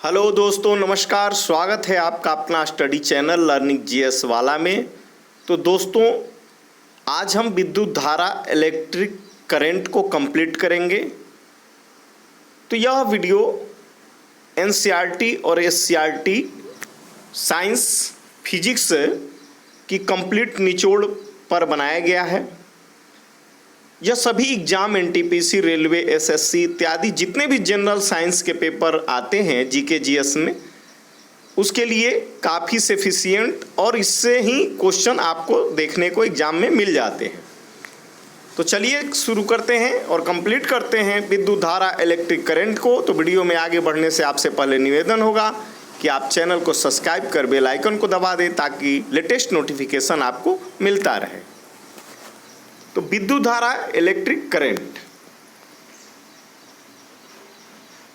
Hello दोस्तों, नमस्कार। स्वागत है आपका अपना स्टडी चैनल लर्निंग जीएस वाला में। तो दोस्तों, आज हम विद्युत धारा इलेक्ट्रिक करंट को कंप्लीट करेंगे। तो यह वीडियो एनसीईआरटी और एससीईआरटी साइंस फिजिक्स की कंप्लीट निचोड़ पर बनाया गया है। यह सभी एग्जाम एनटीपीसी, रेलवे, एसएससी इत्यादि जितने भी जनरल साइंस के पेपर आते हैं जीके जीएस में, उसके लिए काफ़ी सफिशिएंट और इससे ही क्वेश्चन आपको देखने को एग्जाम में मिल जाते हैं। तो चलिए शुरू करते हैं और कंप्लीट करते हैं विद्युत धारा इलेक्ट्रिक करंट को। तो वीडियो में आगे बढ़ने से आपसे पहले निवेदन होगा कि आप चैनल को सब्सक्राइब कर बेल आइकन को दबा दें ताकि लेटेस्ट नोटिफिकेशन आपको मिलता रहे। तो विद्युत धारा इलेक्ट्रिक करंट,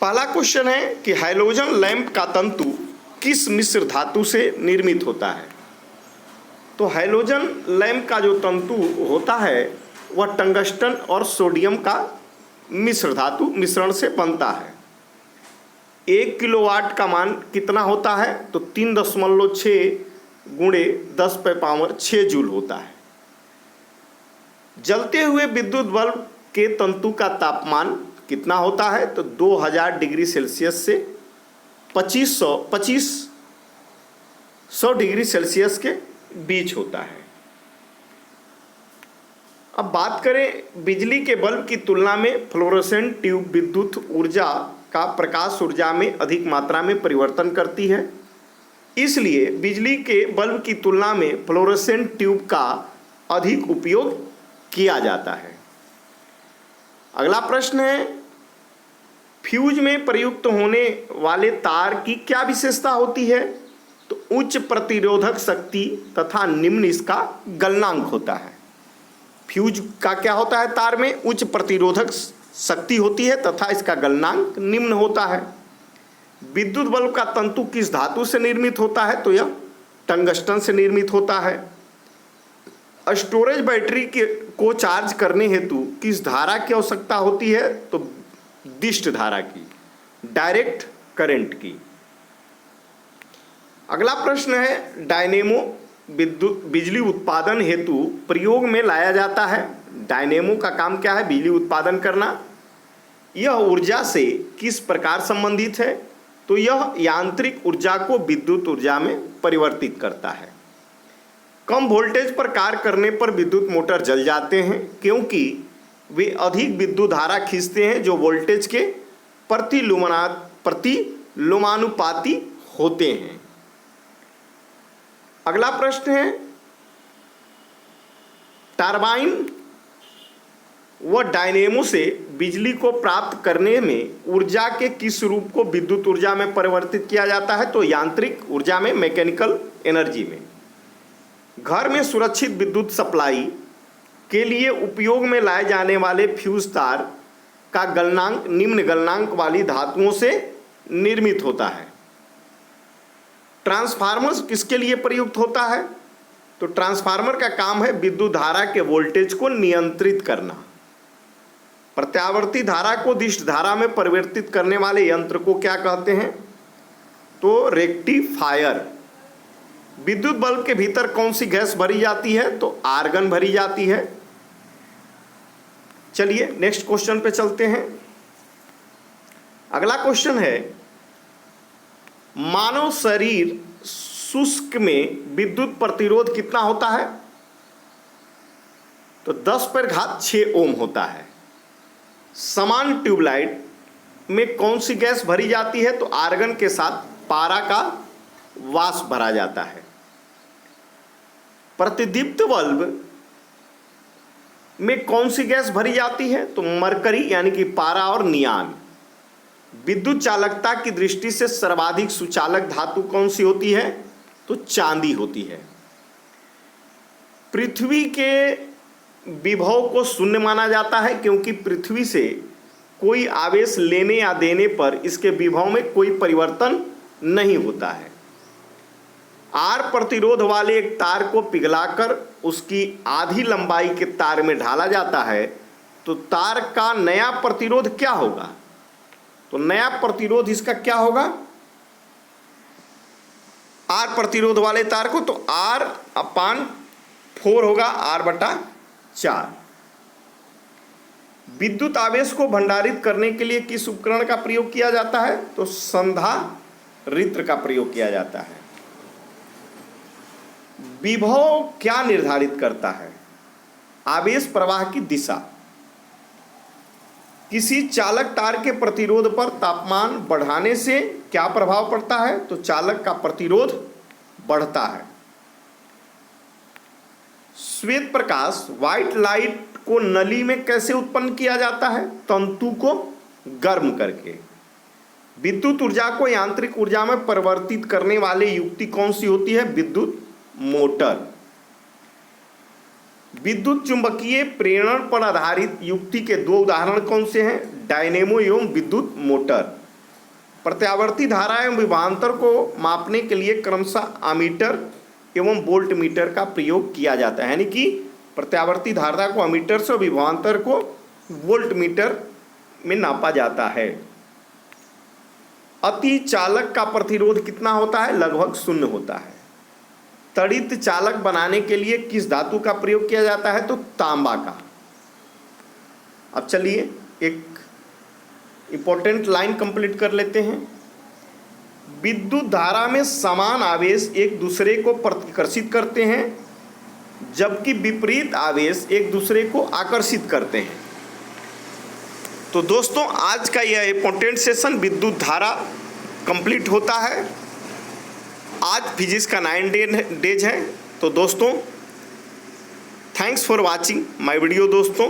पहला क्वेश्चन है कि हैलोजन लैंप का तंतु किस मिश्र धातु से निर्मित होता है। तो हैलोजन लैंप का जो तंतु होता है वह टंगस्टन और सोडियम का मिश्र धातु मिश्रण से बनता है। 1 किलोवाट का मान कितना होता है? तो 3.6 गुणे 10⁻⁶ जूल होता है। जलते हुए विद्युत बल्ब के तंतु का तापमान कितना होता है? तो 2000 डिग्री सेल्सियस से 2500 डिग्री सेल्सियस के बीच होता है। अब बात करें बिजली के बल्ब की तुलना में फ्लोरोसेंट ट्यूब विद्युत ऊर्जा का प्रकाश ऊर्जा में अधिक मात्रा में परिवर्तन करती है, इसलिए बिजली के बल्ब की तुलना में फ्लोरोसेंट ट्यूब का अधिक उपयोग किया जाता है। अगला प्रश्न है, फ्यूज में प्रयुक्त होने वाले तार की क्या विशेषता होती है? तो उच्च प्रतिरोधक शक्ति तथा निम्न इसका गलनांक होता है। फ्यूज का क्या होता है? तार में उच्च प्रतिरोधक शक्ति होती है तथा इसका गलनांक निम्न होता है। विद्युत बल्ब का तंतु किस धातु से निर्मित होता है? तो यह टंगस्टन से निर्मित होता है। स्टोरेज बैटरी को चार्ज करने हेतु किस धारा की आवश्यकता होती है? तो दिष्ट धारा की, डायरेक्ट करंट की। अगला प्रश्न है, डायनेमो विद्युत बिजली उत्पादन हेतु प्रयोग में लाया जाता है। डायनेमो का काम क्या है? बिजली उत्पादन करना। यह ऊर्जा से किस प्रकार संबंधित है? तो यह यांत्रिक ऊर्जा को विद्युत ऊर्जा में परिवर्तित करता है। कम वोल्टेज पर कार्य करने पर विद्युत मोटर जल जाते हैं क्योंकि वे अधिक विद्युत धारा खींचते हैं जो वोल्टेज के प्रतिलोमानुपाती होते हैं। अगला प्रश्न है, टरबाइन व डायनेमो से बिजली को प्राप्त करने में ऊर्जा के किस रूप को विद्युत ऊर्जा में परिवर्तित किया जाता है? तो यांत्रिक ऊर्जा में, मैकेनिकल एनर्जी में। घर में सुरक्षित विद्युत सप्लाई के लिए उपयोग में लाए जाने वाले फ्यूज तार का गलनांक निम्न गलनांक वाली धातुओं से निर्मित होता है। ट्रांसफार्मर किसके लिए प्रयुक्त होता है? तो ट्रांसफार्मर का काम है विद्युत धारा के वोल्टेज को नियंत्रित करना। प्रत्यावर्ती धारा को दिष्ट धारा में परिवर्तित करने वाले यंत्र को क्या कहते हैं? तो रेक्टिफायर। विद्युत बल्ब के भीतर कौन सी गैस भरी जाती है? तो आर्गन भरी जाती है। चलिए नेक्स्ट क्वेश्चन पे चलते हैं। अगला क्वेश्चन है, मानव शरीर शुष्क में विद्युत प्रतिरोध कितना होता है? तो 10⁻6 ओम होता है। समान ट्यूबलाइट में कौन सी गैस भरी जाती है? तो आर्गन के साथ पारा का वाष्प भरा जाता है। प्रतिदीप्त बल्ब में कौन सी गैस भरी जाती है? तो मरकरी यानी कि पारा और नियान। विद्युत चालकता की दृष्टि से सर्वाधिक सुचालक धातु कौन सी होती है? तो चांदी होती है। पृथ्वी के विभव को शून्य माना जाता है क्योंकि पृथ्वी से कोई आवेश लेने या देने पर इसके विभव में कोई परिवर्तन नहीं होता है। आर प्रतिरोध वाले एक तार को पिघलाकर उसकी आधी लंबाई के तार में ढाला जाता है तो तार का नया प्रतिरोध क्या होगा? तो नया प्रतिरोध इसका क्या होगा? आर प्रतिरोध वाले तार को, तो R/4 होगा R/4। विद्युत आवेश को भंडारित करने के लिए किस उपकरण का प्रयोग किया जाता है? तो संधारित्र का प्रयोग किया जाता है। विभव क्या निर्धारित करता है? आवेश प्रवाह की दिशा। किसी चालक तार के प्रतिरोध पर तापमान बढ़ाने से क्या प्रभाव पड़ता है? तो चालक का प्रतिरोध बढ़ता है। श्वेत प्रकाश व्हाइट लाइट को नली में कैसे उत्पन्न किया जाता है? तंतु को गर्म करके। विद्युत ऊर्जा को यांत्रिक ऊर्जा में परिवर्तित करने वाली युक्ति कौन सी होती है? विद्युत मोटर। विद्युत चुंबकीय प्रेरण पर आधारित युक्ति के दो उदाहरण कौन से हैं? डायनेमो एवं विद्युत मोटर। प्रत्यावर्ती धारा एवं विभवांतर को मापने के लिए क्रमशः अमीटर एवं वोल्ट मीटर का प्रयोग किया जाता है, यानी कि प्रत्यावर्ती धारा को अमीटर से, विभवांतर को वोल्ट मीटर में नापा जाता है। अति चालक का प्रतिरोध कितना होता है? लगभग 0 होता है। तड़ित चालक बनाने के लिए किस धातु का प्रयोग किया जाता है? तो तांबा का। अब चलिए एक इंपॉर्टेंट लाइन कंप्लीट कर लेते हैं। विद्युत धारा में समान आवेश एक दूसरे को प्रतिकर्षित करते हैं, जबकि विपरीत आवेश एक दूसरे को आकर्षित करते हैं। तो दोस्तों आज का यह इंपॉर्टेंट सेशन विद्युत धारा कंप्लीट होता है। आज फिजिक्स का 9 डेज है। तो दोस्तों thanks for watching my video दोस्तों।